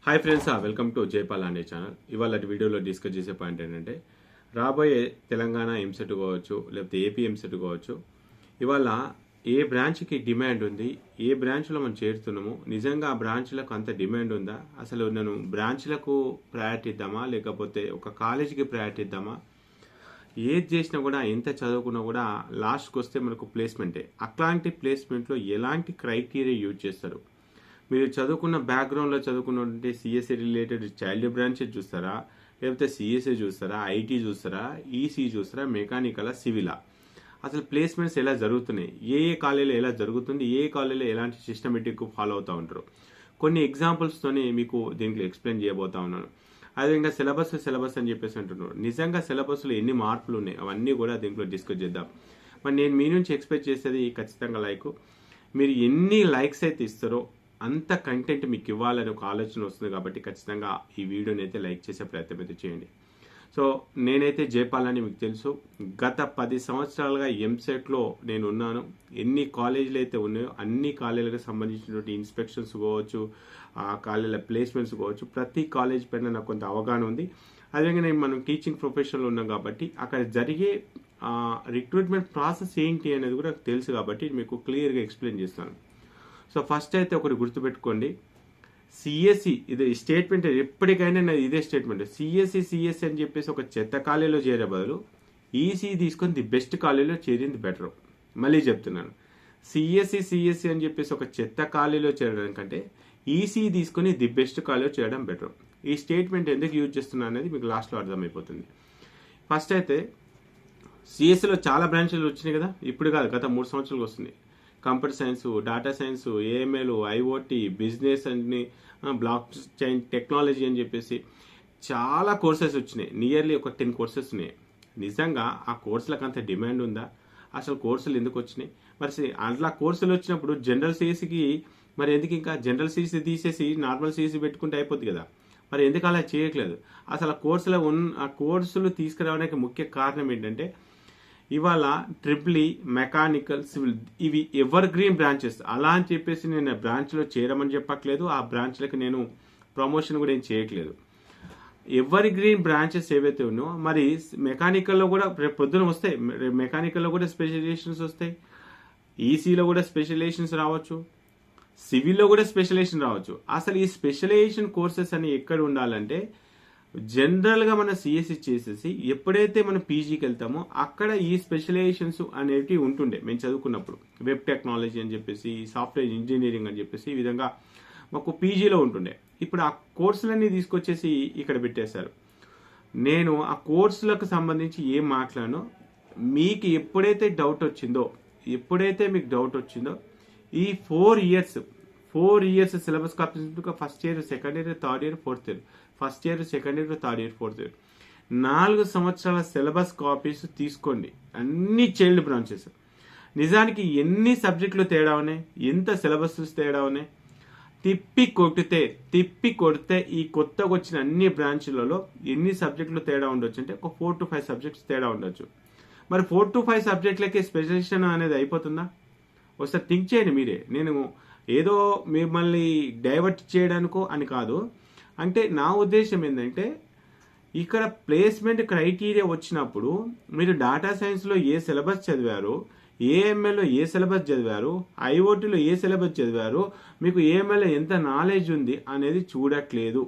Hi friends, welcome to Jaipal అనే channel. ఇవాళ వీడియోలో డిస్కస్ చేసే పాయింట్ ఏంటంటే, రాబోయే తెలంగాణ ఎంసెట్ కావచ్చు, లేకపోతే ఏపీ ఎంసెట్ కావచ్చు, ఇవాళ ఏ బ్రాంచ్కి డిమాండ్ ఉంది, ఏ బ్రాంచ్లో మనం చేరుతున్నాము, నిజంగా ఆ బ్రాంచ్లకు అంత డిమాండ్ ఉందా, అసలు నేను బ్రాంచ్లకు ప్రయారిటీ ఇద్దామా, లేకపోతే ఒక కాలేజీకి ప్రయారిటీ ఇద్దామా, ఏది చేసినా కూడా ఎంత చదువుకున్నా కూడా లాస్ట్కి వస్తే మనకు ప్లేస్మెంటే. అట్లాంటి ప్లేస్మెంట్లో ఎలాంటి క్రైటీరియా యూజ్ చేస్తారు? మీరు చదువుకున్న బ్యాక్గ్రౌండ్లో చదువుకున్నటువంటి సిఎస్సి రిలేటెడ్ చైల్డ్ బ్రాంచ్ చూస్తారా, లేకపోతే సిఎస్సి చూస్తారా, ఐటీ చూస్తారా, ఈసీ చూస్తారా, మెకానికలా, సివిలా, అసలు ప్లేస్మెంట్స్ ఎలా జరుగుతున్నాయి, ఏ కాలేజీలో ఎలా జరుగుతుంది, ఏ కాలేజీలో ఎలాంటి సిస్టమేటిక్ ఫాలో అవుతూ ఉంటారు, కొన్ని ఎగ్జాంపుల్స్తోనే మీకు దీంట్లో ఎక్స్ప్లెయిన్ చేయబోతా ఉన్నాను. అదేవిధంగా సిలబస్ అని చెప్పేసి అంటున్నారు. నిజంగా సిలబస్లో ఎన్ని మార్పులు ఉన్నాయి అవన్నీ కూడా దీంట్లో డిస్కస్ చేద్దాం. మరి నేను మీ నుంచి ఎక్స్పెక్ట్ చేసేది ఖచ్చితంగా లైక్. మీరు ఎన్ని లైక్స్ అయితే ఇస్తారో అంత కంటెంట్ మీకు ఇవ్వాలని ఒక ఆలోచన వస్తుంది. కాబట్టి ఖచ్చితంగా ఈ వీడియోని అయితే లైక్ చేసే ప్రయత్నం అయితే చేయండి. సో నేనైతే జైపాల్ అని మీకు తెలుసు. గత 10 సంవత్సరాలుగా ఎంసెట్లో నేను ఉన్నాను. ఎన్ని కాలేజీలు అయితే ఉన్నాయో అన్ని కాలేజీలకు సంబంధించినటువంటి ఇన్స్పెక్షన్స్ కావచ్చు, ఆ కాలేజీల ప్లేస్మెంట్స్ కావచ్చు, ప్రతి కాలేజ్ పైన నాకు కొంత అవగాహన ఉంది. అదేవిధంగా మనం టీచింగ్ ప్రొఫెషన్లో ఉన్నాం కాబట్టి అక్కడ జరిగే రిక్రూట్మెంట్ ప్రాసెస్ ఏంటి అనేది కూడా నాకు తెలుసు. కాబట్టి మీకు క్లియర్గా ఎక్స్ప్లెయిన్ చేస్తాను. సో ఫస్ట్ అయితే ఒకటి గుర్తుపెట్టుకోండి, సిఎస్సి ఇది స్టేట్మెంట్ ఎప్పటికైనా నాది ఇదే స్టేట్మెంట్. సిఎస్సి అని చెప్పేసి ఒక చెత్త కాలేజీలో చేరే బదులు ఈసీ తీసుకొని ది బెస్ట్ కాలేజీలో చేరింది బెటర్. మళ్ళీ చెప్తున్నాను, సిఎస్సి అని చెప్పేసి ఒక చెత్త కాలేజీలో చేరడం కంటే ఈసీ తీసుకొని ది బెస్ట్ కాలేజీలో చేయడం బెటర్. ఈ స్టేట్మెంట్ ఎందుకు యూజ్ చేస్తున్నా అనేది మీకు లాస్ట్లో అర్థమైపోతుంది. ఫస్ట్ అయితే సిఎస్సిలో చాలా బ్రాంచ్లు వచ్చినాయి కదా, ఇప్పుడు కాదు గత 3 సంవత్సరాలకు వస్తున్నాయి. Computer science, data science, AML, IoT, business అని, బ్లాక్ చైన్ టెక్నాలజీ అని చెప్పేసి చాలా కోర్సెస్ వచ్చినాయి. నియర్లీ ఒక 10 కోర్సెస్ ఉన్నాయి. నిజంగా ఆ కోర్సులకు అంత డిమాండ్ ఉందా? అసలు కోర్సులు ఎందుకు వచ్చినాయి? మరి అట్లా కోర్సులు వచ్చినప్పుడు జనరల్ సిఎస్సికి మరి ఎందుకు ఇంకా జనరల్ సిఎస్సి తీసేసి నార్మల్ సిఎస్సి పెట్టుకుంటే అయిపోద్ది కదా. మరి ఎందుకు అలా చేయట్లేదు? అసలు ఆ కోర్సులు తీసుకురావడానికి ముఖ్య కారణం ఏంటంటే, ఇవాళ ట్రిపుల్ మెకానికల్, సివిల్ ఇవి ఎవర్ గ్రీన్ బ్రాంచెస్. అలా అని చెప్పేసి నేను బ్రాంచ్లో చేరమని చెప్పట్లేదు, ఆ బ్రాంచ్లకు నేను ప్రమోషన్ కూడా ఏం చేయట్లేదు. ఎవర్ గ్రీన్ బ్రాంచెస్ ఏవైతే ఉన్నాయో మరి మెకానికల్లో కూడా రేపు పొద్దున వస్తాయి. మెకానికల్లో కూడా స్పెషలైజేషన్స్ వస్తాయి, ఈసీలో కూడా స్పెషలైజేషన్స్ రావచ్చు, సివిల్లో కూడా స్పెషలైజేషన్ రావచ్చు. అసలు ఈ స్పెషలైజేషన్ కోర్సెస్ అని ఎక్కడ ఉండాలంటే, జనరల్గా మన సిఎస్సి చేసేసి ఎప్పుడైతే మనం పీజీకి వెళ్తామో అక్కడ ఈ స్పెషలైజేషన్స్ అనేవి ఉంటుండే. మేము చదువుకున్నప్పుడు వెబ్ టెక్నాలజీ అని చెప్పేసి, సాఫ్ట్వేర్ ఇంజనీరింగ్ అని చెప్పేసి ఈ విధంగా మాకు పీజీలో ఉంటుండే. ఇప్పుడు ఆ కోర్సులన్నీ తీసుకొచ్చేసి ఇక్కడ పెట్టేశారు. నేను ఆ కోర్సులకు సంబంధించి ఏం మాట్లాడానో మీకు ఎప్పుడైతే మీకు డౌట్ వచ్చిందో ఈ 4 years syllabus copies, first year, second year, third year, fourth year, first year, second year, third year, fourth year, 4 సంవత్సరాల సిలబస్ కాపీస్ తీసుకోండి. అన్ని చైల్డ్ బ్రాంచెస్. నిజానికి ఎన్ని సబ్జెక్టులు తేడా ఉన్నాయి, ఎంత సిలబస్ తేడా ఉన్నాయి, తిప్పి కొడితే ఈ కొత్తగా వచ్చిన అన్ని బ్రాంచ్లలో ఎన్ని సబ్జెక్టులు తేడా ఉండొచ్చు అంటే ఒక 4 to 5 సబ్జెక్ట్స్ తేడా ఉండొచ్చు. మరి 4 to 5 సబ్జెక్టులకి స్పెషలైజేషన్ అనేది అయిపోతుందా? ఒకసారి థింక్ చేయండి మీరే. నేను ఏదో మిమ్మల్ని డైవర్ట్ చేయడానికో అని కాదు. అంటే నా ఉద్దేశం ఏంటంటే, ఇక్కడ ప్లేస్మెంట్ క్రైటీరియా వచ్చినప్పుడు మీరు డేటా సైన్స్లో ఏ సిలబస్ చదివారు, ఏఎంఎల్లో ఏ సిలబస్ చదివారు, ఐఓటీలో ఏ సిలబస్ చదివారు, మీకు ఏఎంఎల్లో ఎంత నాలెడ్జ్ ఉంది అనేది చూడట్లేదు.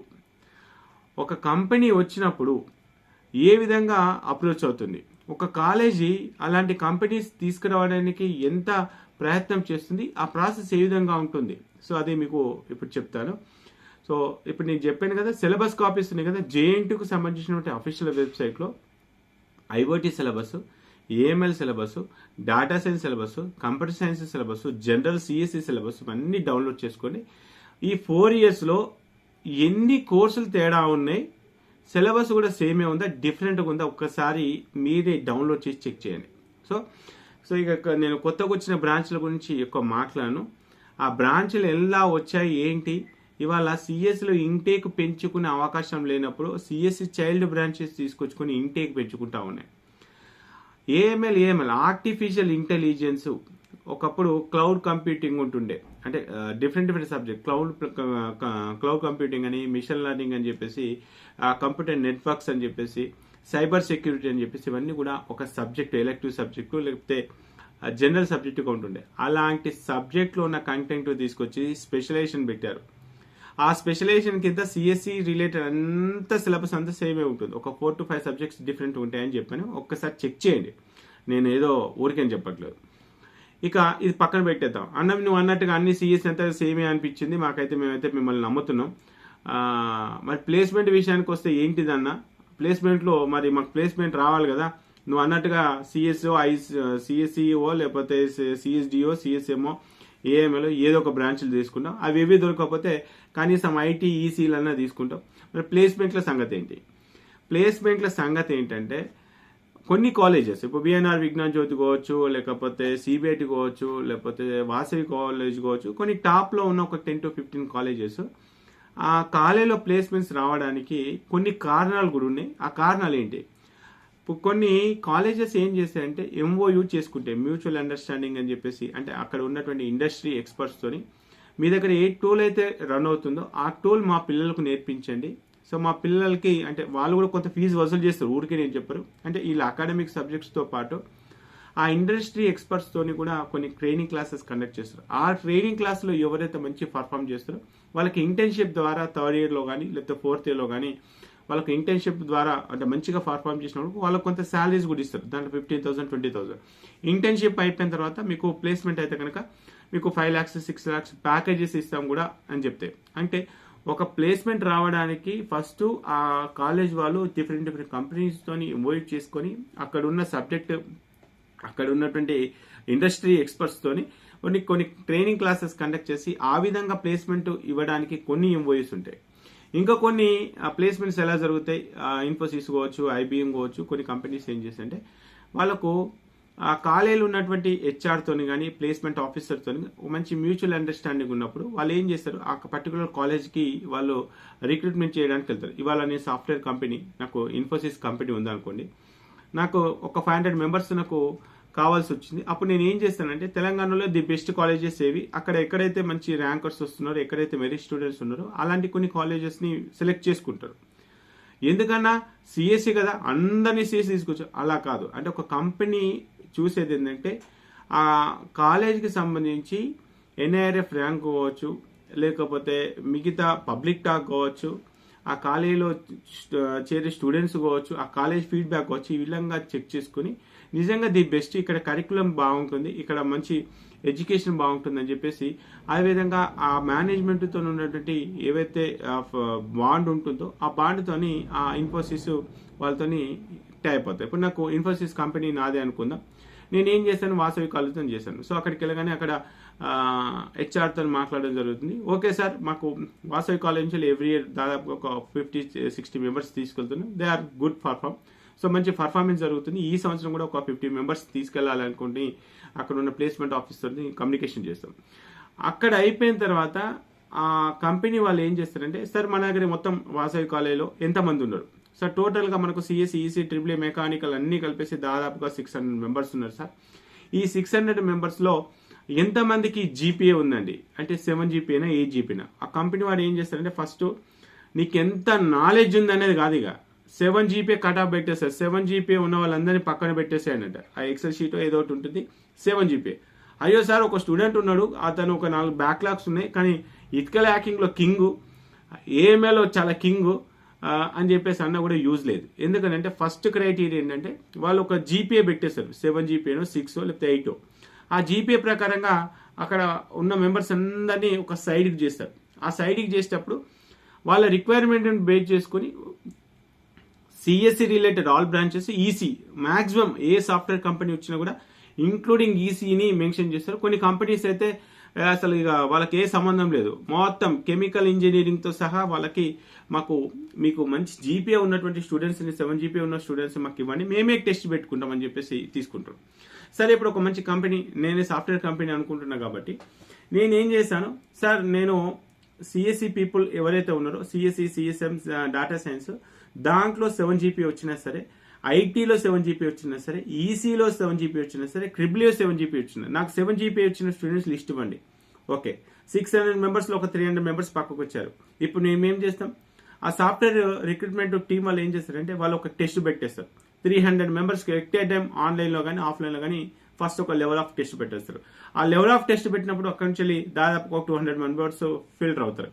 ఒక కంపెనీ వచ్చినప్పుడు ఏ విధంగా అప్రోచ్ అవుతుంది, ఒక కాలేజీ అలాంటి కంపెనీస్ తీసుకురావడానికి ఎంత ప్రయత్నం చేస్తుంది, ఆ ప్రాసెస్ ఏ విధంగా ఉంటుంది. సో అది మీకు ఇప్పుడు చెప్తాను. సో ఇప్పుడు నేను చెప్పాను కదా, సిలబస్ కాపీస్ ఉన్నాయి కదా, జేఎన్టీయూకి సంబంధించినటువంటి అఫీషియల్ వెబ్సైట్లో IOT syllabus, AML syllabus, data science syllabus, computer science syllabus, general CSC syllabus అన్నీ డౌన్లోడ్ చేసుకొని ఈ 4 ఇయర్స్లో ఎన్ని కోర్సులు తేడా ఉన్నాయి, సిలబస్ కూడా సేమే ఉందా, డిఫరెంట్గా ఉందా, ఒక్కసారి మీరే డౌన్లోడ్ చేసి చెక్ చేయండి. సో ఇక నేను కొత్తగా వచ్చిన బ్రాంచ్ల గురించి ఎక్కువ మాట్లాడను. ఆ బ్రాంచ్లు ఎలా వచ్చాయి ఏంటి, ఇవాళ సిఎస్సిలో ఇంటేక్ పెంచుకునే అవకాశం లేనప్పుడు సిఎస్సి చైల్డ్ బ్రాంచెస్ తీసుకొచ్చుకొని ఇంటేక్ పెంచుకుంటా ఉన్నాయి. ఏఎంఎల్ ఆర్టిఫిషియల్ ఇంటెలిజెన్స్ ఒకప్పుడు క్లౌడ్ కంప్యూటింగ్ ఉంటుండే, అంటే డిఫరెంట్ సబ్జెక్ట్, క్లౌడ్ కంప్యూటింగ్ అని, మిషన్ లెర్నింగ్ అని చెప్పేసి, కంప్యూటర్ నెట్వర్క్స్ అని చెప్పేసి, సైబర్ సెక్యూరిటీ అని చెప్పేసి, ఇవన్నీ కూడా ఒక సబ్జెక్టు, ఎలెక్టివ్ సబ్జెక్టు లేకపోతే జనరల్ సబ్జెక్టుగా ఉంటుండే. అలాంటి సబ్జెక్ట్లో ఉన్న కంటెంట్ తీసుకొచ్చి స్పెషలైజేషన్ పెట్టారు. ఆ స్పెషలైజేషన్ కింద సిఎస్సి రిలేటెడ్ అంత సిలబస్ అంతా సేమే ఉంటుంది. ఒక 4 to 5 సబ్జెక్ట్స్ డిఫరెంట్ ఉంటాయని చెప్పాను. ఒక్కసారి చెక్ చేయండి, నేను ఏదో ఊరికేం చెప్పట్లేదు. ఇక ఇది పక్కన పెట్టేద్దాం. నువ్వు అన్నట్టుగా అన్ని సిఎస్సి అంతా సేమే అనిపించింది మాకైతే, మేమైతే మిమ్మల్ని నమ్ముతున్నాం. మరి ప్లేస్మెంట్ విషయానికి వస్తే ఏంటిదన్న, ప్లేస్మెంట్లో మరి మాకు ప్లేస్మెంట్ రావాలి కదా. నువ్వు అన్నట్టుగా సిఎస్సిఓ లేకపోతే సిఎస్డిఓ, సిఎస్ఎంఓ, ఏఎంఎల్ ఏదో ఒక బ్రాంచ్లు తీసుకుంటాం. అవి ఏవి దొరకకపోతే కనీసం ఐటీ, ఈసీలన్నా తీసుకుంటాం. మరి ప్లేస్మెంట్ల సంగతి ఏంటి? ప్లేస్మెంట్ల సంగతి ఏంటంటే కొన్ని కాలేజెస్, ఇప్పుడు బిఎన్ఆర్ విజ్ఞాన్ జ్యోతి కావచ్చు, లేకపోతే సిబిఐటి కావచ్చు, లేకపోతే వాసవి కాలేజ్ కావచ్చు, కొన్ని టాప్లో ఉన్న ఒక 10 to 15 కాలేజెస్, ఆ కాలేజీలో ప్లేస్మెంట్స్ రావడానికి కొన్ని కారణాలు కూడా ఉన్నాయి. ఆ కారణాలు ఏంటి? కొన్ని కాలేజెస్ ఏం చేస్తాయంటే ఎంఓయూ చేసుకుంటే, మ్యూచువల్ అండర్స్టాండింగ్ అని చెప్పేసి, అంటే అక్కడ ఉన్నటువంటి ఇండస్ట్రీ ఎక్స్పర్ట్స్తోని మీ దగ్గర ఏ టూల్ అయితే రన్ అవుతుందో ఆ టూల్ మా పిల్లలకు నేర్పించండి. సో మా పిల్లలకి, అంటే వాళ్ళు కూడా కొంత ఫీజు వసూలు చేస్తారు, ఊరికే నేను చెప్పరు. అంటే వీళ్ళ అకాడమిక్ సబ్జెక్ట్స్తో పాటు ఆ ఇండస్ట్రీ ఎక్స్పర్ట్స్తోని కూడా కొన్ని ట్రైనింగ్ క్లాసెస్ కండక్ట్ చేస్తారు. ఆ ట్రైనింగ్ క్లాస్లో ఎవరైతే మంచి పర్ఫామ్ చేస్తారో వాళ్ళకి ఇంటర్న్షిప్ ద్వారా 3rd yearలో కానీ లేకపోతే 4th yearలో కానీ వాళ్ళకి ఇంటర్న్షిప్ ద్వారా, అంటే మంచిగా పర్ఫామ్ చేసినప్పుడు వాళ్ళకి కొంత శాలరీస్ కూడా ఇస్తారు. దాంట్లో 15,000, 20,000. ఇంటర్న్షిప్ అయిపోయిన తర్వాత మీకు ప్లేస్మెంట్ అయితే కనుక మీకు 5 lakhs, 6 lakhs ప్యాకేజెస్ ఇస్తాం కూడా అని చెప్తే, అంటే ఒక ప్లేస్మెంట్ రావడానికి ఫస్ట్ ఆ కాలేజ్ వాళ్ళు డిఫరెంట్ కంపెనీస్తోని ఇన్వైట్ చేసుకొని అక్కడ ఉన్న సబ్జెక్ట్, అక్కడ ఉన్నటువంటి ఇండస్ట్రీ ఎక్స్పర్ట్స్తోని కొన్ని ట్రైనింగ్ క్లాసెస్ కండక్ట్ చేసి ఆ విధంగా ప్లేస్మెంట్ ఇవ్వడానికి కొన్ని ఎంఓయూస్ ఉంటాయి. ఇంకా కొన్ని ప్లేస్మెంట్స్ ఎలా జరుగుతాయి, ఇన్ఫోసిస్ కావచ్చు, ఐబిఎం కావచ్చు, కొన్ని కంపెనీస్ ఏం చేస్తాయంటే వాళ్ళకు ఆ కాలేజీలో ఉన్నటువంటి హెచ్ఆర్తోని కానీ ప్లేస్మెంట్ ఆఫీసర్తోని మంచి మ్యూచువల్ అండర్స్టాండింగ్ ఉన్నప్పుడు వాళ్ళు ఏం చేస్తారు, ఆ పర్టికులర్ కాలేజ్కి వాళ్ళు రిక్రూట్మెంట్ చేయడానికి వెళ్తారు. ఇవాళ నేను సాఫ్ట్వేర్ కంపెనీ, నాకు ఇన్ఫోసిస్ కంపెనీ ఉందనుకోండి, నాకు ఒక 500 members నాకు కావాల్సి వచ్చింది. అప్పుడు నేను ఏం చేస్తానంటే తెలంగాణలో ది బెస్ట్ కాలేజెస్ ఏవి, అక్కడ ఎక్కడైతే మంచి ర్యాంకర్స్ వస్తున్నారో, ఎక్కడైతే మెరిట్ స్టూడెంట్స్ ఉన్నారో అలాంటి కొన్ని కాలేజెస్ని సెలెక్ట్ చేసుకుంటారు. ఎందుకన్నా సిఎస్సి కదా అందరినీ సిఎస్సి తీసుకొచ్చు, అలా కాదు. అంటే ఒక కంపెనీ చూసేది ఏంటంటే ఆ కాలేజీకి సంబంధించి ఎన్ఐఆర్ఎఫ్ ర్యాంక్ కావచ్చు, లేకపోతే మిగతా పబ్లిక్ టాక్ కావచ్చు, ఆ కాలేజీలో చేరే స్టూడెంట్స్ కావచ్చు, ఆ కాలేజ్ ఫీడ్బ్యాక్ కావచ్చు, ఈ విధంగా చెక్ చేసుకుని నిజంగా ది బెస్ట్, ఇక్కడ కరికులం బాగుంటుంది, ఇక్కడ మంచి ఎడ్యుకేషన్ బాగుంటుంది అని చెప్పేసి ఆ విధంగా ఆ మేనేజ్మెంట్తో ఉన్నటువంటి ఏవైతే బాండ్ ఉంటుందో ఆ బాండ్తోని ఆ ఇన్ఫోసిస్ వాళ్ళతోని టైప్ అవుతాయి. ఇప్పుడు నాకు ఇన్ఫోసిస్ కంపెనీ నాదే అనుకుందాం, నేను ఏం చేశాను, వాసవి కాలేజ్తో చేశాను. సో అక్కడికి వెళ్ళగానే అక్కడ హెచ్ఆర్తో మాట్లాడడం జరుగుతుంది. ఓకే సార్, మాకు వాసవి కాలేజ్ నుంచి ఎవ్రీ ఇయర్ దాదాపు ఒక 50-60 members తీసుకెళ్తున్నాం, they are good perform. So మంచి పర్ఫార్మెన్స్ జరుగుతుంది. ఈ సంవత్సరం కూడా ఒక 50 members తీసుకెళ్లాలనుకుంటే అక్కడ ఉన్న ప్లేస్మెంట్ ఆఫీసర్ని కమ్యూనికేషన్ చేస్తాం. అక్కడ అయిపోయిన తర్వాత ఆ కంపెనీ వాళ్ళు ఏం చేస్తారంటే, సార్ మన దగ్గర మొత్తం వాసవి కాలేజీలో ఎంతమంది ఉన్నారు సార్, టోటల్గా మనకు సిఎస్సి, ఈసీ, ట్రిపుల్ మెకానికల్ అన్నీ కలిపేసి దాదాపుగా 600 members ఉన్నారు సార్. ఈ 600 membersలో ఎంతమందికి జీపీఏ ఉందండి అంటే 7 GPA, 8 GPA. ఆ కంపెనీ వాడు ఏం చేస్తారంటే ఫస్ట్ నీకు ఎంత నాలెడ్జ్ ఉందనేది కాదు, ఇక 7 GPA కట్ ఆఫ్ పెట్టేస్తారు. 7 GPA ఉన్న వాళ్ళందరినీ పక్కన పెట్టేసాయనంట. ఆ ఎక్సెల్ షీట్ ఏదో ఒకటి ఉంటుంది, 7 GPA. అయ్యో సార్, ఒక స్టూడెంట్ ఉన్నాడు, అతను ఒక 4 బ్యాక్లాగ్స్ ఉన్నాయి, కానీ ఇథికల్ హ్యాకింగ్లో కింగ్, ఏఎంఎల్లో చాలా కింగ్ అని చెప్పేసి అన్న కూడా యూజ్ లేదు. ఎందుకంటే ఫస్ట్ క్రైటీరియా ఏంటంటే వాళ్ళు ఒక జీపీఏ పెట్టేస్తారు, 7 GPA, 6 లేకపోతే 8. ఆ జీపీఏ ప్రకారంగా అక్కడ ఉన్న మెంబర్స్ అందరినీ ఒక సైడ్కి చేస్తారు. ఆ సైడ్కి చేసేటప్పుడు వాళ్ళ రిక్వైర్మెంట్ బేస్ చేసుకుని CSC related all branches, EC maximum ఏ సాఫ్ట్వేర్ కంపెనీ వచ్చినా కూడా ఇంక్లూడింగ్ ఈసీని మెన్షన్ చేస్తారు. కొన్ని కంపెనీస్ అయితే అసలు ఇక వాళ్ళకి ఏ సంబంధం లేదు, మొత్తం కెమికల్ ఇంజనీరింగ్తో సహా వాళ్ళకి మీకు మంచి జీపీఏ ఉన్నటువంటి స్టూడెంట్స్ని, 7 GPA ఉన్న స్టూడెంట్స్ మాకు ఇవ్వండి, మేమే టెస్ట్ పెట్టుకుంటామని చెప్పేసి తీసుకుంటారు. సరే, ఇప్పుడు ఒక మంచి కంపెనీ, నేనే సాఫ్ట్వేర్ కంపెనీ అనుకుంటున్నా కాబట్టి నేనేం చేశాను, సార్ నేను సిఎస్సి పీపుల్ ఎవరైతే ఉన్నారో, సిఎస్సి, సిఎస్ఎం, డేటా సైన్స్, దాంట్లో 7 GPA వచ్చినా సరే ఐటీలో 7 జీపీ వచ్చినా సరే, ఈసీలో 7 జీపీ వచ్చినా సరే, క్రిబ్లీలో 7 జీపీ వచ్చినా, నాకు 7 జీపీ వచ్చిన స్టూడెంట్స్ లిస్ట్ ఇవ్వండి. ఓకే, 600 మెంబర్స్లో ఒక 300 మెంబర్స్ పక్కకు వచ్చారు. ఇప్పుడు మేము చేస్తాం, ఆ సాఫ్ట్వేర్ రిక్రూట్మెంట్ టీం వాళ్ళు ఏం చేస్తారంటే వాళ్ళు ఒక టెస్ట్ పెట్టేస్తారు. 300 మెంబర్స్కి ఎట్ ఏ టైం ఆన్లైన్లో కానీ ఆఫ్లైన్లో కానీ ఫస్ట్ ఒక లెవెల్ ఆఫ్ టెస్ట్ పెట్టేస్తారు. ఆ లెవెల్ ఆఫ్ టెస్ట్ పెట్టినప్పుడు అక్కడి నుంచి దాదాపు ఒక 200 మెంబర్స్ ఫిల్టర్ అవుతారు.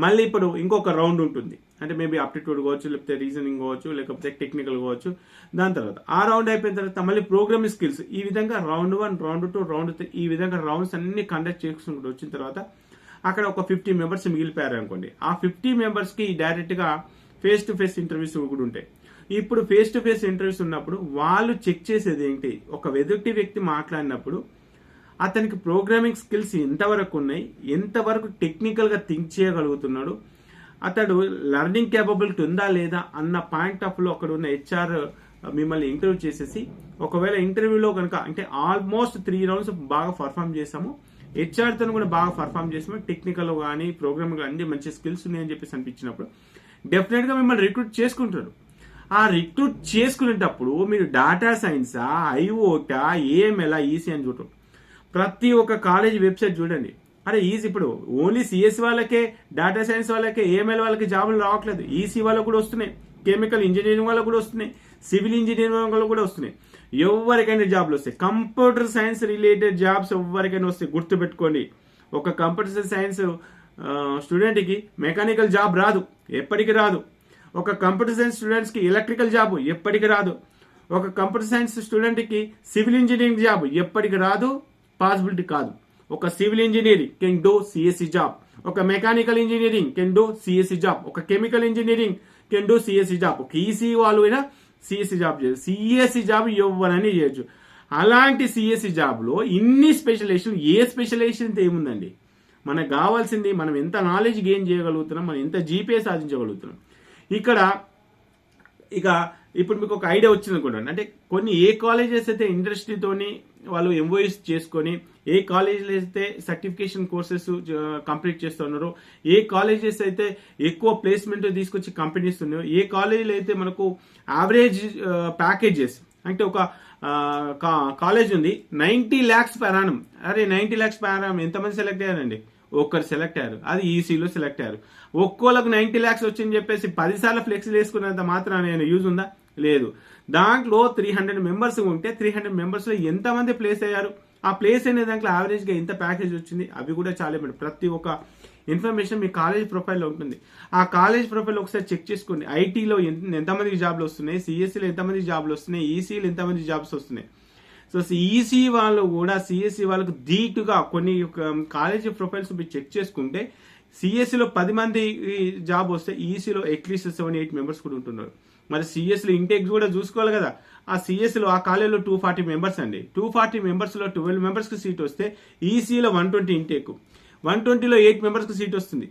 మళ్ళీ ఇప్పుడు ఇంకొక రౌండ్ ఉంటుంది, అంటే మేబీ ఆప్టిట్యూడ్ కావచ్చు, లేకపోతే రీజనింగ్ కావచ్చు, లేకపోతే టెక్నికల్ కావచ్చు. దాని తర్వాత ఆ రౌండ్ అయిపోయిన తర్వాత మళ్ళీ ప్రోగ్రామింగ్ స్కిల్స్, ఈ విధంగా రౌండ్ 1, రౌండ్ 2, రౌండ్ 3 ఈ విధంగా రౌండ్స్ అన్ని కండక్ట్ చేసుకుంటూ వచ్చిన తర్వాత అక్కడ ఒక 50 మెంబర్స్ మిగిలిపోయారు అనుకోండి. ఆ 50 మెంబర్స్కి డైరెక్ట్గా ఫేస్ టు ఫేస్ ఇంటర్వ్యూస్ కూడా ఉంటాయి. ఇప్పుడు ఫేస్ టు ఫేస్ ఇంటర్వ్యూస్ ఉన్నప్పుడు వాళ్ళు చెక్ చేసేది ఏంటి, ఒక ఎదుటి వ్యక్తి మాట్లాడినప్పుడు అతనికి ప్రోగ్రామింగ్ స్కిల్స్ ఎంతవరకు ఉన్నాయి, ఎంతవరకు టెక్నికల్గా థింక్ చేయగలుగుతున్నాడు, అతడు లెర్నింగ్ కేపబిలిటీ ఉందా లేదా అన్న పాయింట్ ఆఫ్ లో అక్కడ ఉన్న హెచ్ఆర్ మిమ్మల్ని ఇంటర్వ్యూ చేసేసి, ఒకవేళ ఇంటర్వ్యూలో కనుక అంటే ఆల్మోస్ట్ 3 రౌండ్స్ బాగా పర్ఫామ్ చేసాము, హెచ్ఆర్తో కూడా బాగా పర్ఫామ్ చేసాము, టెక్నికల్ కానీ ప్రోగ్రామింగ్ అన్ని మంచి స్కిల్స్ ఉన్నాయని చెప్పేసి అనిపించినప్పుడు డెఫినెట్గా మిమ్మల్ని రిక్రూట్ చేసుకుంటారు. ఆ రిక్రూట్ చేసుకునేటప్పుడు మీరు డేటా సైన్సా, ఐఓటా, ఏఎంఎల్, ఈసీ అని చూడటం. ప్రతి ఒక్క కాలేజ్ వెబ్సైట్ చూడండి, అరే ఈజీ ఇప్పుడు ఓన్లీ సిఎస్ వాళ్ళకే, డేటా సైన్స్ వాళ్ళకే, ఏఎంఎల్ వాళ్ళకి జాబులు రావట్లేదు, ఈసీ వాళ్ళకు కూడా వస్తున్నాయి, కెమికల్ ఇంజనీరింగ్ వాళ్ళకు కూడా వస్తున్నాయి, సివిల్ ఇంజనీరింగ్ వాళ్ళకు కూడా వస్తున్నాయి. ఎవరికైనా జాబ్లు వస్తాయి. కంప్యూటర్ సైన్స్ రిలేటెడ్ జాబ్స్ ఎవరికైనా వస్తాయి. గుర్తుపెట్టుకోండి, ఒక కంప్యూటర్ సైన్స్ స్టూడెంట్కి మెకానికల్ జాబ్ రాదు, ఎప్పటికీ రాదు. ఒక కంప్యూటర్ సైన్స్ స్టూడెంట్స్కి ఎలక్ట్రికల్ జాబ్ ఎప్పటికీ రాదు. ఒక కంప్యూటర్ సైన్స్ స్టూడెంట్కి సివిల్ ఇంజనీరింగ్ జాబ్ ఎప్పటికీ రాదు, పాసిబిలిటీ కాదు. ఒక civil engineering can do CSC job, ఒక mechanical engineering can do CSC job, ఒక chemical engineering can do CSC job, ఒక ఈసీ వాళ్ళు అయినా సిఎస్సి జాబ్ చేయొచ్చు. సిఎస్సి జాబ్ ఎవరైనా చేయొచ్చు. అలాంటి సిఎస్సి జాబ్లో ఇన్ని స్పెషలైజేషన్, ఏ స్పెషలైజేషన్ ఏముందండి? మనకు కావాల్సింది మనం ఎంత నాలెడ్జ్ గెయిన్ చేయగలుగుతున్నాం, మనం ఎంత జీపీఏ సాధించగలుగుతున్నాం. ఇక్కడ ఇక ఇప్పుడు మీకు ఒక ఐడియా వచ్చింది అనుకుంటాను. అంటే కొన్ని ఏ కాలేజెస్ అయితే ఇండస్ట్రీతోని వాళ్ళు ఎంఓఎస్ చేసుకొని, ఏ కాలేజీలు అయితే సర్టిఫికేషన్ కోర్సెస్ కంప్లీట్ చేస్తున్నారో, ఏ కాలేజెస్ అయితే ఎక్కువ ప్లేస్మెంట్ తీసుకొచ్చి కంపెనీస్ ఉన్నాయో, ఏ కాలేజీలు అయితే మనకు యావరేజ్ ప్యాకేజెస్ అంటే ఒక కాలేజ్ ఉంది 90 lakhs per annum. అరే 90 lakhs per annum ఎంతమంది సెలెక్ట్ అయ్యారండి? ఒక్కరు సెలెక్ట్ అయ్యారు, అది ఈసీలో సెలెక్ట్ అయ్యారు. ఒక్కోళ్ళకు 90 lakhs వచ్చిందని చెప్పేసి 10 సార్లు ఫ్లెక్సీలు వేసుకున్నంత మాత్రం యూజ్ ఉందా? లేదు. దాంట్లో 300 మెంబర్స్ ఉంటే 300 మెంబర్స్లో ఎంతమంది ప్లేస్ అయ్యారు, ఆ ప్లేస్ అనే దాంట్లో యావరేజ్గా ఎంత ప్యాకేజ్ వచ్చింది, అవి కూడా చాలా ఇంపార్టెంట్. ప్రతి ఒక్క ఇన్ఫర్మేషన్ మీ కాలేజ్ ప్రొఫైల్లో ఉంటుంది. ఆ కాలేజ్ ప్రొఫైల్ ఒకసారి చెక్ చేసుకోండి. ఐటీలో ఎంతమందికి జాబ్లు వస్తున్నాయి, సిఎస్సిలో ఎంతమంది జాబ్లు వస్తున్నాయి, ఈసీలో ఎంతమంది జాబ్స్ వస్తున్నాయి. సో ఈసీ వాళ్ళు కూడా సిఎస్సి వాళ్ళకు ధీటుగా కొన్ని కాలేజీ ప్రొఫైల్స్ మీరు చెక్ చేసుకుంటే సిఎస్సిలో 10 మంది జాబ్ వస్తే ఈసీలో అట్లీస్ట్ 7-8 మెంబర్స్ కూడా ఉంటున్నారు. మరి సిఎస్సిలో ఇంటెక్స్ కూడా చూసుకోవాలి కదా. ఆ సిఎస్సిలో ఆ కాలేజీలో 240 మెంబర్స్ అండి. 240 మెంబర్స్లో 12 మెంబర్స్కి సీట్ వస్తే ఈసీలో 120 ఇంటేక్, 120లో 8 మెంబర్స్కి సీట్ వస్తుంది,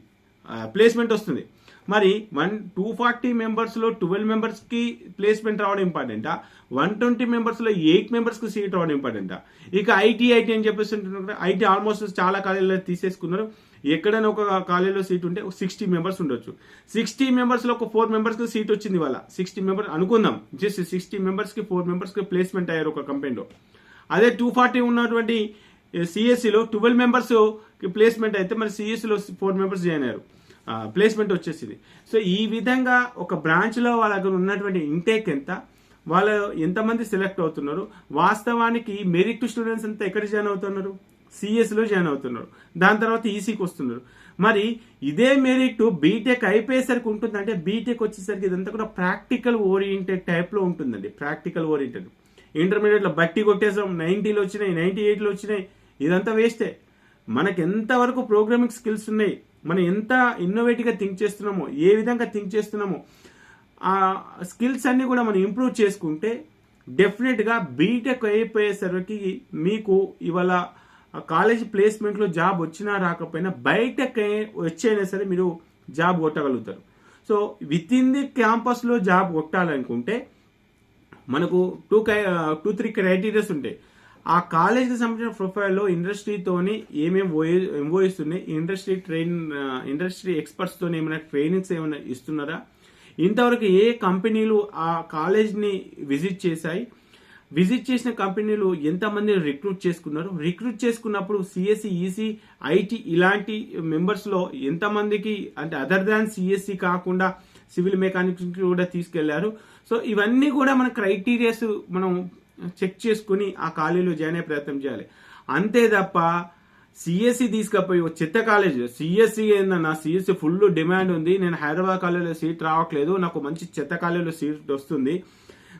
ప్లేస్మెంట్ వస్తుంది. మరి 240 మెంబర్స్లో 12 మెంబర్స్కి ప్లేస్మెంట్ రావడం ఇంపార్టెంటా, 120 మెంబర్స్లో 8 మెంబర్స్కి సీట్ రావడం ఇంపార్టెంటా? ఇక ఐటీ అని చెప్పేసి ఐటీ ఆల్మోస్ట్ చాలా కాలేజీలో తీసేసుకున్నారు. ఎక్కడైనా ఒక కాలేజీలో సీట్ ఉంటే 60 మెంబర్స్ ఉండొచ్చు. 60 మెంబర్స్లో ఒక 4 మెంబర్స్కి సీట్ వచ్చింది. వాళ్ళ 60 మెంబర్స్ అనుకుందాం, జస్ట్ 60 మెంబర్స్కి 4 మెంబర్స్కి ప్లేస్మెంట్ అయ్యారు ఒక కంపెనీలో. అదే 240 ఉన్నటువంటి సిఎస్సిలో 12 మెంబర్స్ ప్లేస్మెంట్ అయితే మరి సిఎస్సిలో 4 మెంబర్స్ జాయిన్ అయ్యారు, ప్లేస్మెంట్ వచ్చేసింది. సో ఈ విధంగా ఒక బ్రాంచ్లో వాళ్ళ దగ్గర ఉన్నటువంటి ఇంటేక్ ఎంత, వాళ్ళు ఎంతమంది సెలెక్ట్ అవుతున్నారు, వాస్తవానికి మెరిట్ స్టూడెంట్స్ అంతా ఎక్కడ జాయిన్ అవుతున్నారు, సిఎస్లో జాయిన్ అవుతున్నారు, దాని తర్వాత ఈసీకి వస్తున్నారు. మరి ఇదే మెరిట్ బీటెక్ అయిపోయేసరికి ఉంటుందంటే బీటెక్ వచ్చేసరికి ఇదంతా కూడా ప్రాక్టికల్ ఓరియంటెడ్ టైప్లో ఉంటుందండి. Practical oriented. ఇంటర్మీడియట్లో బట్టి కొట్టేసాం, 90లో వచ్చినాయి, 98లో వచ్చినాయి, ఇదంతా వేస్టే. మనకు ఎంతవరకు ప్రోగ్రామింగ్ స్కిల్స్ ఉన్నాయి, మనం ఎంత ఇన్నోవేటివ్గా థింక్ చేస్తున్నామో, ఏ విధంగా థింక్ చేస్తున్నామో, ఆ స్కిల్స్ అన్ని కూడా మనం ఇంప్రూవ్ చేసుకుంటే డెఫినెట్గా బీటెక్ అయిపోయేసరికి మీకు ఇవాళ కాలేజ్ ప్లేస్మెంట్లో జాబ్ వచ్చినా రాకపోయినా బయటకు వచ్చైనా సరే మీరు జాబ్ కొట్టగలుగుతారు. సో విత్ ఇన్ ది క్యాంపస్లో జాబ్ కొట్టాలనుకుంటే మనకు 2-3 క్రైటీరియాస్ ఉంటాయి. ఆ కాలేజ్కి సంబంధించిన ప్రొఫైల్లో ఇండస్ట్రీతోని ఏమేమి ఎంఓఎస్ ఉన్నాయి, ఇండస్ట్రీ ఎక్స్పర్ట్స్తో ఏమైనా ట్రైనింగ్స్ ఏమైనా ఇస్తున్నారా, ఇంతవరకు ఏ కంపెనీలు ఆ కాలేజ్ని విజిట్ చేశాయి, విజిట్ చేసిన కంపెనీలు ఎంతమంది రిక్రూట్ చేసుకున్నారు, రిక్రూట్ చేసుకున్నప్పుడు సిఎస్సి, ఈసీ, ఐటీ ఇలాంటి మెంబర్స్లో ఎంతమందికి అంటే అదర్ దాన్ సిఎస్సి కాకుండా సివిల్ మెకానిక్స్ కూడా తీసుకెళ్లారు. సో ఇవన్నీ కూడా మన క్రైటీరియాస్ మనం చెక్ చేసుకుని ఆ కాలేజీలో జాయిన్ అయ్యే ప్రయత్నం చేయాలి. అంతే తప్ప సిఎస్సి తీసుకపోయి ఒక చెత్త కాలేజ్, సిఎస్సి ఏందన్నా, సిఎస్సి ఫుల్ డిమాండ్ ఉంది, నేను హైదరాబాద్ కాలేజీలో సీట్ రావట్లేదు, నాకు మంచి చెత్త కాలేజీలో సీట్ వస్తుంది.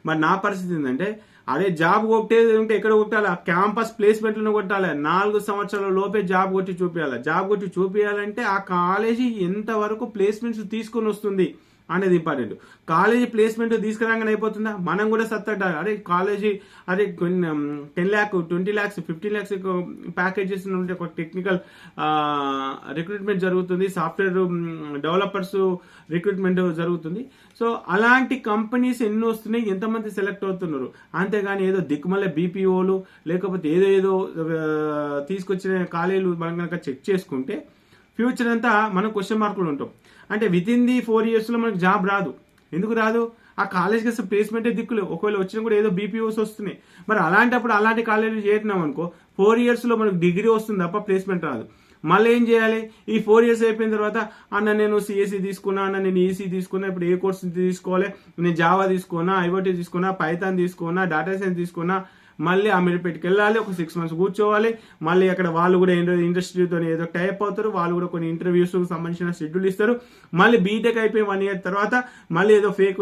మరి నా పరిస్థితి ఏంటంటే, అదే జాబ్ కొట్టేది ఉంటే ఎక్కడ కొట్టాలి, క్యాంపస్ ప్లేస్మెంట్లను కొట్టాలి, 4 సంవత్సరాల లోపే జాబ్ కొట్టి చూపించాలి. జాబ్ కొట్టి చూపించాలంటే ఆ కాలేజీ ఎంతవరకు ప్లేస్మెంట్స్ తీసుకొని వస్తుంది అనేది ఇంపార్టెంట్. కాలేజీ ప్లేస్మెంట్ తీసుకురాగానే అయిపోతుందా, మనం కూడా సత్తట అరే కాలేజీ అదే 10 lakh 20 lakhs 15 lakhs ప్యాకేజెస్ ఉంటే ఒక టెక్నికల్ రిక్రూట్మెంట్ జరుగుతుంది, సాఫ్ట్వేర్ డెవలపర్స్ రిక్రూట్మెంట్ జరుగుతుంది. సో అలాంటి కంపెనీస్ ఎన్ని వస్తున్నాయి, ఎంతమంది సెలెక్ట్ అవుతున్నారు, అంతేగాని ఏదో దిక్కుమల్లే బీపీఓలు లేకపోతే ఏదో తీసుకొచ్చిన కాలేజీలు మనం కనుక చెక్ చేసుకుంటే ఫ్యూచర్ అంతా మనం క్వశ్చన్ మార్కులు ఉంటాం. అంటే విత్ ఇన్ ది 4 years లో మనకు జాబ్ రాదు. ఎందుకు రాదు, ఆ కాలేజ్కి అసలు ప్లేస్మెంటే దిక్కులేవు. ఒకవేళ వచ్చినా కూడా ఏదో బీపీఓస్ వస్తున్నాయి. మరి అలాంటప్పుడు అలాంటి కాలేజీలు చేరినాం అనుకో 4 years లో మనకు డిగ్రీ వస్తుంది తప్ప ప్లేస్మెంట్ రాదు. మళ్ళీ ఏం చేయాలి, ఈ 4 years అయిపోయిన తర్వాత అన్న నేను సిఎస్సి తీసుకున్నా, అన్న నేను ఈసీ తీసుకున్నా, ఇప్పుడు ఏ కోర్స్ తీసుకోవాలి, నేను జావా తీసుకున్నా, ఐఓటీ తీసుకున్నా, పైథాన్ తీసుకున్నా, డేటా సైన్స్ తీసుకున్నా, మళ్ళీ అమీర్పేటకి వెళ్ళాలి, ఒక 6 months కూర్చోవాలి. మళ్ళీ అక్కడ వాళ్ళు కూడా ఇండస్ట్రీతో ఏదో టైప్ అవుతారు, వాళ్ళు కూడా కొన్ని ఇంటర్వ్యూస్ సంబంధించిన షెడ్యూల్ ఇస్తారు. మళ్ళీ బీటెక్ అయిపోయి 1 year తర్వాత మళ్ళీ ఏదో ఫేక్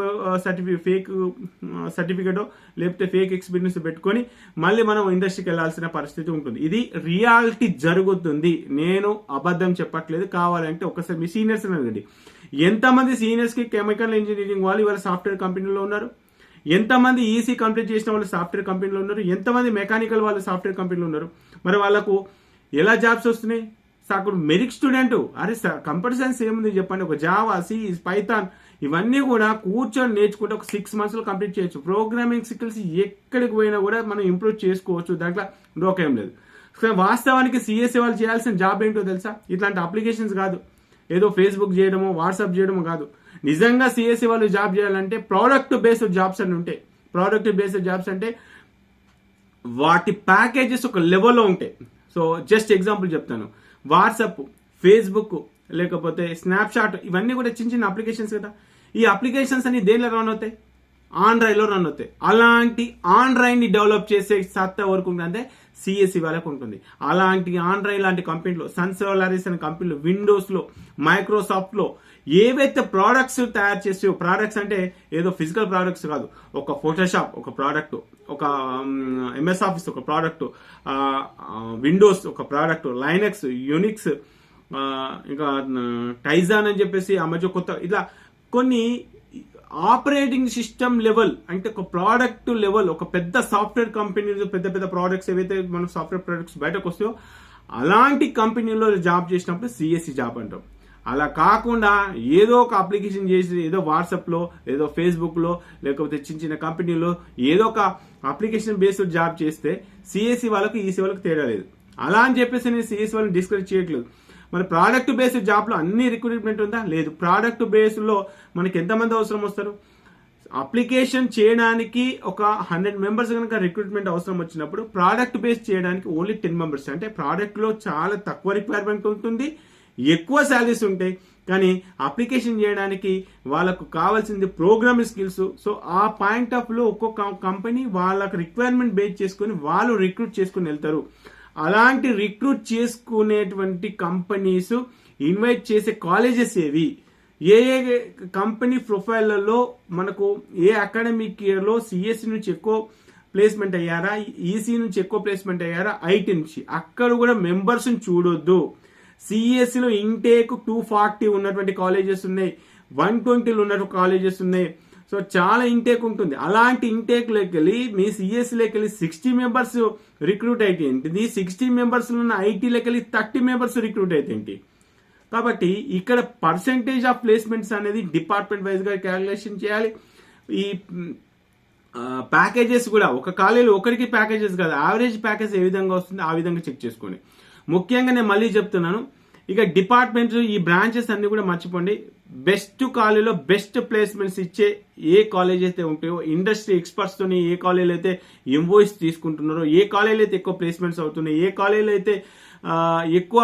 సర్టిఫికేట్ లేకపోతే ఫేక్ ఎక్స్పీరియన్స్ పెట్టుకొని మళ్ళీ మనం ఇండస్ట్రీకి వెళ్లాల్సిన పరిస్థితి ఉంటుంది. ఇది రియాలిటీ జరుగుతుంది, నేను అబద్ధం చెప్పట్లేదు. కావాలంటే ఒకసారి మీ సీనియర్స్ అడగండి, ఎంతమంది సీనియర్స్ కి కెమికల్ ఇంజనీరింగ్ వాళ్ళు ఇవాళ సాఫ్ట్వేర్ కంపెనీలో ఉన్నారు, ఎంతమంది ఈసీ కంప్లీట్ చేసిన వాళ్ళు సాఫ్ట్వేర్ కంపెనీలో ఉన్నారు, ఎంతమంది మెకానికల్ వాళ్ళు సాఫ్ట్వేర్ కంపెనీలో ఉన్నారు. మరి వాళ్ళకు ఎలా జాబ్స్ వస్తున్నాయి? అక్కడ మెరిట్ స్టూడెంట్, అరే కంప్యూటర్ సైన్స్ ఏముంది చెప్పండి, ఒక జావా, సి, పైథాన్ ఇవన్నీ కూడా కూర్చొని నేర్చుకుంటే ఒక 6 months లో కంప్లీట్ చేయొచ్చు. ప్రోగ్రామింగ్ స్కిల్స్ ఎక్కడికి పోయినా కూడా మనం ఇంప్రూవ్ చేసుకోవచ్చు, దాంట్లో డోకేం లేదు. వాస్తవానికి సిఎస్సి వాళ్ళు చేయాల్సిన జాబ్ ఏంటో తెలుసా, ఇట్లాంటి అప్లికేషన్స్ కాదు, ఏదో ఫేస్బుక్ చేయడమో వాట్సాప్ చేయడమో కాదు. నిజంగా సిఎస్సి వాళ్ళు జాబ్ చేయాలంటే ప్రోడక్ట్ బేస్డ్ జాబ్స్ అని ఉంటాయి. ప్రోడక్ట్ బేస్డ్ జాబ్స్ అంటే వాటి ప్యాకేజెస్ ఒక లెవెల్లో ఉంటాయి. సో జస్ట్ ఎగ్జాంపుల్ చెప్తాను, వాట్సాప్, ఫేస్బుక్ లేకపోతే స్నాప్చాట్ ఇవన్నీ కూడా చిన్న చిన్న అప్లికేషన్స్ కదా. ఈ అప్లికేషన్స్ అన్ని దేనిలో రన్ అవుతాయి, ఆండ్రాయిడ్లో రన్ అవుతాయి. అలాంటి ఆండ్రాయిడ్ని డెవలప్ చేసే సత్తా వరకు ఉంటుందంటే సిఎస్సి వాళ్ళకు ఉంటుంది. అలాంటి ఆండ్రాయిడ్ లాంటి కంపెనీలో, సన్ సోలారిస్ అనే కంపెనీలో, విండోస్లో, మైక్రోసాఫ్ట్లో ఏవైతే ప్రోడక్ట్స్ తయారు చేసే, ప్రోడక్ట్స్ అంటే ఏదో ఫిజికల్ ప్రోడక్ట్స్ కాదు, ఒక ఫోటోషాప్ ఒక ప్రోడక్ట్, ఒక ఎంఎస్ ఆఫీస్ ఒక ప్రోడక్ట్, విండోస్ ఒక ప్రోడక్ట్, లైనక్స్, యూనిక్స్, ఇంకా టైజాన్ అని చెప్పేసి ఆ మధ్య కొత్త ఇట్లా కొన్ని ఆపరేటింగ్ సిస్టమ్ లెవెల్ అంటే ఒక ప్రోడక్ట్ లెవెల్, ఒక పెద్ద సాఫ్ట్వేర్ కంపెనీలు పెద్ద పెద్ద ప్రోడక్ట్స్ ఏవైతే మన సాఫ్ట్వేర్ ప్రొడక్ట్స్ బయటకు వస్తాయో అలాంటి కంపెనీలో జాబ్ చేసినప్పుడు సిఎస్సి జాబ్ అంటాం. అలా కాకుండా ఏదో ఒక అప్లికేషన్ చేసి ఏదో వాట్సాప్లో, ఏదో ఫేస్బుక్లో, లేకపోతే చిన్న చిన్న కంపెనీలో ఏదో ఒక అప్లికేషన్ బేస్డ్ జాబ్ చేస్తే సిఎస్సి వాళ్ళకు ఈసీ వాళ్ళకి తేడా లేదు. అలా అని చెప్పేసి నేను సిఎస్సి వాళ్ళని డిస్కరేజ్ చేయట్లేదు. మరి ప్రోడక్ట్ బేస్డ్ జాబ్లో అన్ని రిక్రూట్మెంట్ ఉందా? లేదు. ప్రోడక్ట్ బేస్లో మనకి ఎంతమంది అవసరం వస్తారు? అప్లికేషన్ చేయడానికి ఒక 100 members కనుక రిక్రూట్మెంట్ అవసరం వచ్చినప్పుడు ప్రోడక్ట్ బేస్ చేయడానికి ఓన్లీ 10 members. అంటే ప్రోడక్ట్లో చాలా తక్కువ రిక్వైర్మెంట్ ఉంటుంది, ఎక్కువ శాలరీస్ ఉంటాయి, కానీ అప్లికేషన్ చేయడానికి వాళ్ళకు కావాల్సింది ప్రోగ్రామింగ్ స్కిల్స్. సో ఆ పాయింట్ ఆఫ్ లో ఒక్కొక్క కంపెనీ వాళ్ళకి రిక్వైర్మెంట్ బేస్ చేసుకుని వాళ్ళు రిక్రూట్ చేసుకుని వెళ్తారు. అలాంటి రిక్రూట్ చేసుకునేటువంటి కంపెనీస్ ఇన్వైట్ చేసే కాలేజెస్ ఏవి, ఏ ఏ కంపెనీ ప్రొఫైళ్లలో మనకు ఏ అకాడమిక్ ఇయర్ లో సిఎస్సి నుంచి ఎక్కువ ప్లేస్మెంట్ అయ్యారా, ఈసీ నుంచి ఎక్కువ ప్లేస్మెంట్ అయ్యారా, ఐటీ నుంచి, అక్కడ కూడా మెంబర్స్ చూడొద్దు. సిఎస్సిలో ఇంటేక్ 240 ఉన్నటువంటి కాలేజెస్ ఉన్నాయి, 120 ఉన్నటువంటి కాలేజెస్ ఉన్నాయి. సో చాలా ఇంటేక్ ఉంటుంది. అలాంటి ఇంటేక్ లెక్కలి మీ సిఎస్సి లెక్కలి 60 members రిక్రూట్ అయితే ఏంటిది, 60 members ఉన్న ఐటీ లెక్కలి 30 members రిక్రూట్ అయితే ఏంటి. కాబట్టి ఇక్కడ పర్సెంటేజ్ ఆఫ్ ప్లేస్మెంట్స్ అనేది డిపార్ట్మెంట్ వైజ్ గా క్యాలిక్యులేషన్ చేయాలి. ఈ ప్యాకేజెస్ కూడా ఒక కాలేజీలో ఒకరికి ప్యాకేజెస్ కాదు, యావరేజ్ ప్యాకేజ్ ఏ విధంగా వస్తుంది ఆ విధంగా చెక్ చేసుకోండి. ముఖ్యంగా నేను మళ్ళీ చెప్తున్నాను, ఇక డిపార్ట్మెంట్స్ ఈ బ్రాంచెస్ అన్ని కూడా మర్చిపోండి. బెస్ట్ కాలేజీలో బెస్ట్ ప్లేస్మెంట్స్ ఇచ్చే ఏ కాలేజ్ అయితే ఉంటాయో, ఇండస్ట్రీ ఎక్స్పర్ట్స్ తోని ఏ కాలేజీలో అయితే ఎంఓఎస్ తీసుకుంటున్నారో, ఏ కాలేజీలో అయితే ఎక్కువ ప్లేస్మెంట్స్ అవుతున్నాయి, ఏ కాలేజీలో అయితే ఎక్కువ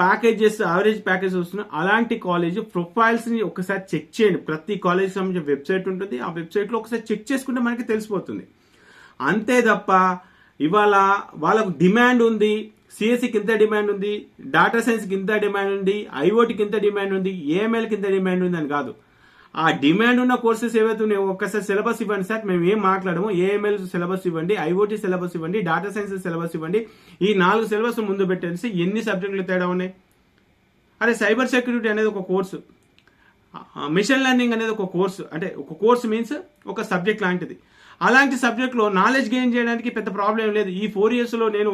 ప్యాకేజెస్ యావరేజ్ ప్యాకేజెస్ వస్తున్నాయి, అలాంటి కాలేజ్ ప్రొఫైల్స్ ని ఒకసారి చెక్ చేయండి. ప్రతి కాలేజ్ సంబంధించిన వెబ్సైట్ ఉంటుంది, ఆ వెబ్సైట్ లో ఒకసారి చెక్ చేసుకుంటే మనకి తెలిసిపోతుంది. అంతే తప్ప ఇవాళ వాళ్ళకు డిమాండ్ ఉంది, సిఎస్సికి ఇంత డిమాండ్ ఉంది, డాటా సైన్స్కి ఇంత డిమాండ్ ఉంది, ఐఓటీకి ఇంత డిమాండ్ ఉంది, ఏఎంఎల్కి ఇంత డిమాండ్ ఉంది అని కాదు. ఆ డిమాండ్ ఉన్న కోర్సెస్ ఏవైతే ఉన్నాయో ఒక్కసారి సిలబస్ ఇవ్వండి సార్, మేము ఏం మాట్లాడము, ఏఎంఎల్ సిలబస్ ఇవ్వండి, ఐఓటీ సిలబస్ ఇవ్వండి, డాటా సైన్స్ సిలబస్ ఇవ్వండి, ఈ 4 సిలబస్ ముందు పెట్టేసి ఎన్ని సబ్జెక్టులు తేడా ఉన్నాయి. అరే సైబర్ సెక్యూరిటీ అనేది ఒక కోర్సు, మిషన్ లెర్నింగ్ అనేది ఒక కోర్సు, అంటే ఒక కోర్సు మీన్స్ ఒక సబ్జెక్ట్ లాంటిది. అలాంటి సబ్జెక్ట్లో నాలెడ్జ్ గెయిన్ చేయడానికి పెద్ద ప్రాబ్లం లేదు. ఈ 4 years లో నేను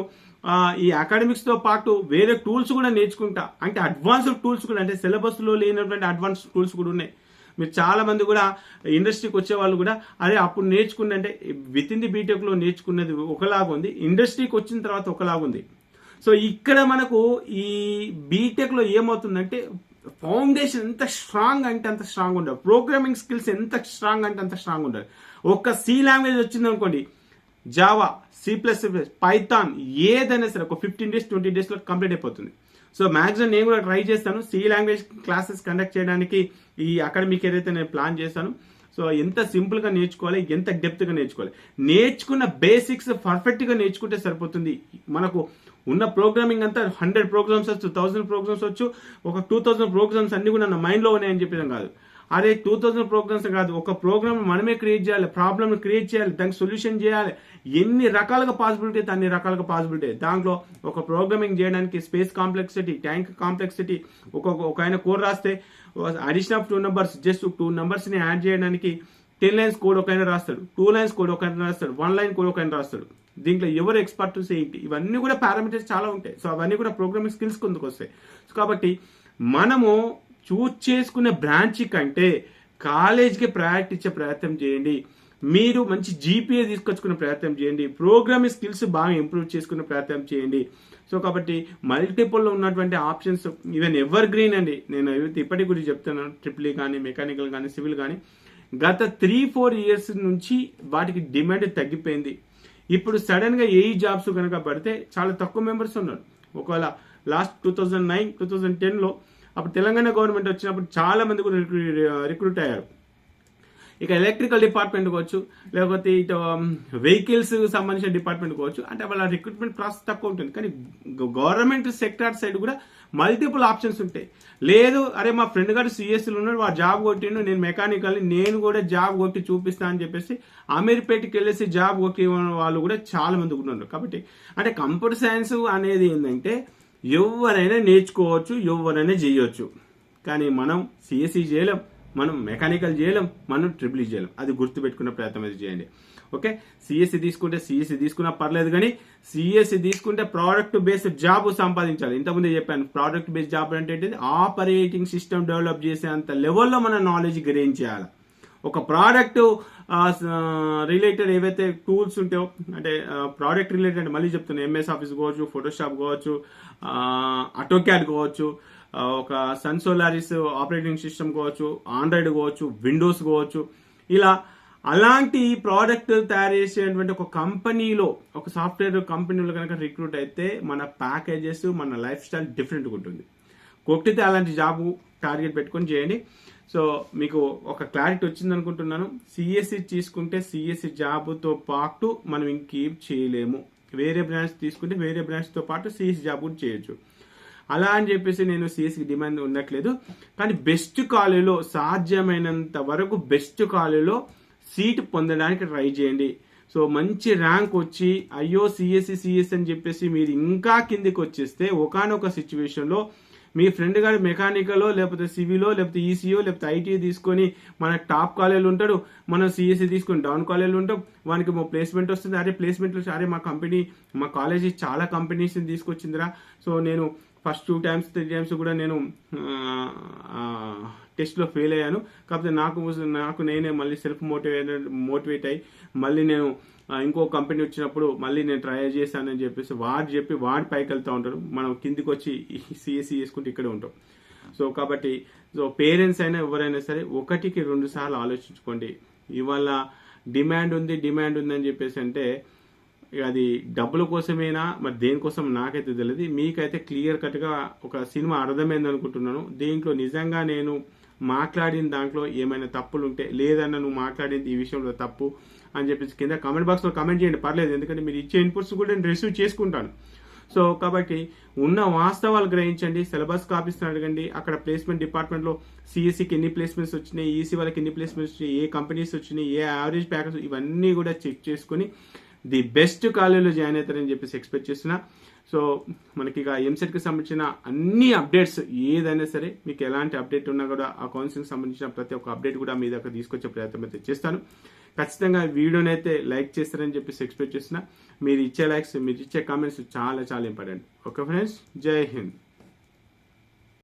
ఈ అకాడమిక్స్ తో పాటు వేరే టూల్స్ కూడా నేర్చుకుంటా, అంటే అడ్వాన్స్డ్ టూల్స్ కూడా, అంటే సిలబస్ లో లేనటువంటి అడ్వాన్స్డ్ టూల్స్ కూడా ఉన్నాయి. మీరు చాలా మంది కూడా ఇండస్ట్రీకి వచ్చే వాళ్ళు కూడా అరే అప్పుడు నేర్చుకున్న, అంటే విత్ ఇన్ ది బీటెక్ లో నేర్చుకున్నది ఒకలాగా ఉంది, ఇండస్ట్రీకి వచ్చిన తర్వాత ఒకలాగా ఉంది. సో ఇక్కడ మనకు ఈ బీటెక్ లో ఏమవుతుందంటే ఫౌండేషన్ ఎంత స్ట్రాంగ్ అంటే అంత స్ట్రాంగ్ ఉండాలి, ప్రోగ్రామింగ్ స్కిల్స్ ఎంత స్ట్రాంగ్ అంటే అంత స్ట్రాంగ్ ఉండాలి. ఒక్క సి లాంగ్వేజ్ వచ్చింది అనుకోండి, జావా, C++, పైథాన్ ఏదైనా సరే ఒక 15 days 20 days లో కంప్లీట్ అయిపోతుంది. సో మాక్సిమం నేను కూడా ట్రై చేస్తాను సి లాంగ్వేజ్ క్లాసెస్ కండక్ట్ చేయడానికి ఈ అకాడమిక్ ఏదైతే నేను ప్లాన్ చేస్తాను. సో ఎంత సింపుల్ గా నేర్చుకోవాలి, ఎంత డెప్త్ గా నేర్చుకోవాలి, నేర్చుకున్న బేసిక్స్ పర్ఫెక్ట్ గా నేర్చుకుంటే సరిపోతుంది. మనకు ఉన్న ప్రోగ్రామింగ్ అంతా 100 ప్రోగ్రామ్స్ వచ్చు, 1000 ప్రోగ్రామ్స్ వచ్చు, ఒక 2000 ప్రోగ్రామ్స్ అన్ని కూడా నా మైండ్ లో ఉన్నాయని చెప్పడం కాదు. అదే 2000 ప్రోగ్రామ్స్ కాదు, ఒక ప్రోగ్రామ్ మనమే క్రియేట్ చేయాలి, ప్రాబ్లమ్ క్రియేట్ చేయాలి, దానికి సొల్యూషన్ చేయాలి, ఎన్ని రకాలుగా పాసిబిలిటీ అన్ని రకాలుగా పాసిబిలిటీ. దాంట్లో ఒక ప్రోగ్రామింగ్ చేయడానికి స్పేస్ కాంప్లెక్సిటీ, ట్యాంక్ కాంప్లెక్సిటీ, ఒక ఆయన కోడ్ రాస్తే addition of 2 numbers, just 2 numbers ని యాడ్ చేయడానికి 10 lines కోడ్ ఒక ఆయన రాస్తాడు, 2 lines కోడ్ ఒక ఆయన రాస్తాడు, 1 line కోడ్ ఒక ఆయన రాస్తాడు. దీంట్లో ఎవరు ఎక్స్పర్ట్ ఏంటి, ఇవన్నీ కూడా పారామీటర్స్ చాలా ఉంటాయి. సో అవన్నీ కూడా ప్రోగ్రామింగ్ స్కిల్స్ కిందకు వస్తాయి. సో కాబట్టి మనము చూజ్ చేసుకునే బ్రాంచ్ కంటే కాలేజ్కి ప్రయారిటీ ఇచ్చే ప్రయత్నం చేయండి. మీరు మంచి జీపీఏ తీసుకొచ్చుకునే ప్రయత్నం చేయండి, ప్రోగ్రామింగ్ స్కిల్స్ బాగా ఇంప్రూవ్ చేసుకునే ప్రయత్నం చేయండి. సో కాబట్టి మల్టిపుల్ ఉన్నటువంటి ఆప్షన్స్, ఈవెన్ ఎవర్ గ్రీన్ అండి, నేను ఇప్పటికి గురించి చెప్తున్నాను, ట్రిపుల్ ఈ కానీ, మెకానికల్ కానీ, సివిల్ కానీ, గత 3-4 years నుంచి వాటికి డిమాండ్ తగ్గిపోయింది. ఇప్పుడు సడన్ గా ఏ జాబ్స్ కనుక పడితే చాలా తక్కువ మెంబర్స్ ఉన్నారు. ఒకవేళ లాస్ట్ 2009-2010 లో అప్పుడు తెలంగాణ గవర్నమెంట్ వచ్చినప్పుడు చాలా మంది కూడా రిక్రూట్ అయ్యారు. ఇక ఎలక్ట్రికల్ డిపార్ట్మెంట్ కావచ్చు, లేకపోతే ఇటు వెహికల్స్ సంబంధించిన డిపార్ట్మెంట్ కావచ్చు, అంటే వాళ్ళ రిక్రూట్మెంట్ ప్రాసెస్ తక్కువ ఉంటుంది. కానీ గవర్నమెంట్ సెక్టార్ సైడ్ కూడా మల్టిపుల్ ఆప్షన్స్ ఉంటాయి. లేదు అరే మా ఫ్రెండ్ గారు సిఎస్సీలో ఉన్నాడు, వాడు జాబ్ కొట్టిండు, నేను మెకానికల్, నేను కూడా జాబ్ కొట్టి చూపిస్తా అని చెప్పేసి అమీర్పేటకి వెళ్ళేసి జాబ్ కొట్టి వాళ్ళు కూడా చాలా మంది ఉన్నారు. కాబట్టి అంటే కంప్యూటర్ సైన్స్ అనేది ఏంటంటే ఎవరైనా నేర్చుకోవచ్చు, ఎవరైనా చేయొచ్చు. కానీ మనం సిఎస్సి చేయలేం, మనం మెకానికల్ చేయలేం, మనం ట్రిపుల్ ఈ చేయలేం. అది గుర్తుపెట్టుకునే ప్రయత్నం అయితే చేయండి. ఓకే, సిఎస్సి తీసుకున్నా పర్లేదు, కానీ సిఎస్సి తీసుకుంటే ప్రోడక్ట్ బేస్డ్ జాబ్ సంపాదించాలి. ఇంతకుముందే చెప్పాను, ప్రోడక్ట్ బేస్డ్ జాబ్ అంటే ఏంటిది, ఆపరేటింగ్ సిస్టమ్ డెవలప్ చేసేంత లెవెల్లో మన నాలెడ్జ్ గెయిన్ చేయాలి. ఒక ప్రోడక్ట్ రిలేటెడ్ ఏవైతే టూల్స్ ఉంటాయో, అంటే ప్రోడక్ట్ రిలేటెడ్ మళ్ళీ చెప్తున్నా, ఎంఎస్ ఆఫీస్ కావచ్చు, ఫోటోషాప్ కావచ్చు, ఆటోక్యాడ్ కావచ్చు, ఒక సన్ సోలారిస్ ఆపరేటింగ్ సిస్టమ్ కావచ్చు, ఆండ్రాయిడ్ కావచ్చు, విండోస్ కావచ్చు, ఇలా అలాంటి ప్రోడక్ట్ తయారు చేసేటువంటి ఒక కంపెనీలో, ఒక సాఫ్ట్వేర్ కంపెనీలో కనుక రిక్రూట్ అయితే మన ప్యాకేజెస్, మన లైఫ్ స్టైల్ డిఫరెంట్గా ఉంటుంది. కొట్టితే అలాంటి జాబ్ టార్గెట్ పెట్టుకొని చేయండి. సో మీకు ఒక క్లారిటీ వచ్చింది అనుకుంటున్నాను. సిఎస్సి తీసుకుంటే సిఎస్సి జాబ్తో పాటు మనం ఇంకేం చేయలేము. వేరే బ్రాంచ్ తీసుకుంటే వేరే బ్రాంచ్తో పాటు సిఎస్సి జాబ్ కూడా చేయొచ్చు. అలా అని చెప్పేసి నేను సిఎస్సికి డిమాండ్ ఉండట్లేదు, కానీ బెస్ట్ కాలేజీలో సాధ్యమైనంత వరకు బెస్ట్ కాలేజీలో సీట్ పొందడానికి ట్రై చేయండి. సో మంచి ర్యాంక్ వచ్చి అయ్యో సిఎస్సి అని చెప్పేసి మీరు ఇంకా కిందికి వచ్చేస్తే ఒకానొక సిచ్యువేషన్లో మీ ఫ్రెండ్ గారు మెకానికలో, లేకపోతే సివిలో, లేకపోతే ఈసీఓ, లేకపోతే ఐటీ తీసుకొని మన టాప్ కాలేజీలు ఉంటాడు, మనం సిఎస్సి తీసుకొని డౌన్ కాలేజీలు ఉంటాం, వానికి ప్లేస్మెంట్ వస్తుంది. అరే ప్లేస్మెంట్లో అరే మా కాలేజీ చాలా కంపెనీస్ని తీసుకొచ్చిందిరా, సో నేను ఫస్ట్ 2 times 3 times కూడా నేను టెస్ట్లో ఫెయిల్ అయ్యాను. కాకపోతే నాకు నేనే మళ్ళీ సెల్ఫ్ మోటివేట్ అయ్యి మళ్ళీ నేను ఇంకో కంపెనీ వచ్చినప్పుడు మళ్ళీ నేను ట్రై చేశానని చెప్పేసి వాడు పైకి వెళ్తూ ఉంటారు, మనం కిందికి వచ్చి సిఎస్సి చేసుకుంటూ ఇక్కడే ఉంటాం. సో కాబట్టి పేరెంట్స్ అయినా ఎవరైనా సరే 1కి 2 సార్లు ఆలోచించుకోండి. ఇవాళ డిమాండ్ ఉందని చెప్పేసి అంటే అది డబ్బుల కోసమేనా మరి దేనికోసం నాకైతే తెలియదు. మీకైతే క్లియర్ కట్గా ఒక సినిమా అర్థమైంది అనుకుంటున్నాను. దీంట్లో నిజంగా నేను మాట్లాడిన దాంట్లో ఏమైనా తప్పులు ఉంటే, లేదన్నా నువ్వు మాట్లాడింది ఈ విషయంలో తప్పు అని చెప్పేసి కింద కామెంట్ బాక్స్లో కామెంట్ చేయండి, పర్లేదు. ఎందుకంటే మీరు ఇచ్చే ఇన్పుట్స్ కూడా నేను రిసీవ్ చేసుకుంటాను. సో కాబట్టి ఉన్న వాస్తవాలు గ్రహించండి. సిలబస్ కాపీస్ అడగండి. అక్కడ ప్లేస్మెంట్ డిపార్ట్మెంట్లో సిఎస్సికి ఎన్ని ప్లేస్మెంట్స్ వచ్చినాయి, ఈసీ వాళ్ళకి ఎన్ని ప్లేస్మెంట్స్ వచ్చినాయి, ఏ కంపెనీస్ వచ్చినాయి, ఏ యావరేజ్ ప్యాకేజ్, ఇవన్నీ కూడా చెక్ చేసుకుని ది బెస్ట్ కాలేజీలో జాయిన్ అవుతారని చెప్పేసి ఎక్స్పెక్ట్ చేస్తున్నా. సో మనకి ఇక ఎంసెట్కి సంబంధించిన అన్ని అప్డేట్స్ ఏదైనా సరే, మీకు ఎలాంటి అప్డేట్ ఉన్నా కూడా ఆ కౌన్సిలింగ్ సంబంధించిన ప్రతి ఒక్క అప్డేట్ కూడా మీ దగ్గర తీసుకొచ్చే ప్రయత్నం అయితే చేస్తాను. ఖచ్చితంగా వీడియోని అయితే లైక్ చేస్తారని చెప్పేసి ఎక్స్పెక్ట్ చేస్తున్నా. మీరు ఇచ్చే లైక్స్, మీరు ఇచ్చే కామెంట్స్ చాలా చాలా ఇంపార్టెంట్. ఓకే ఫ్రెండ్స్, జై హింద్.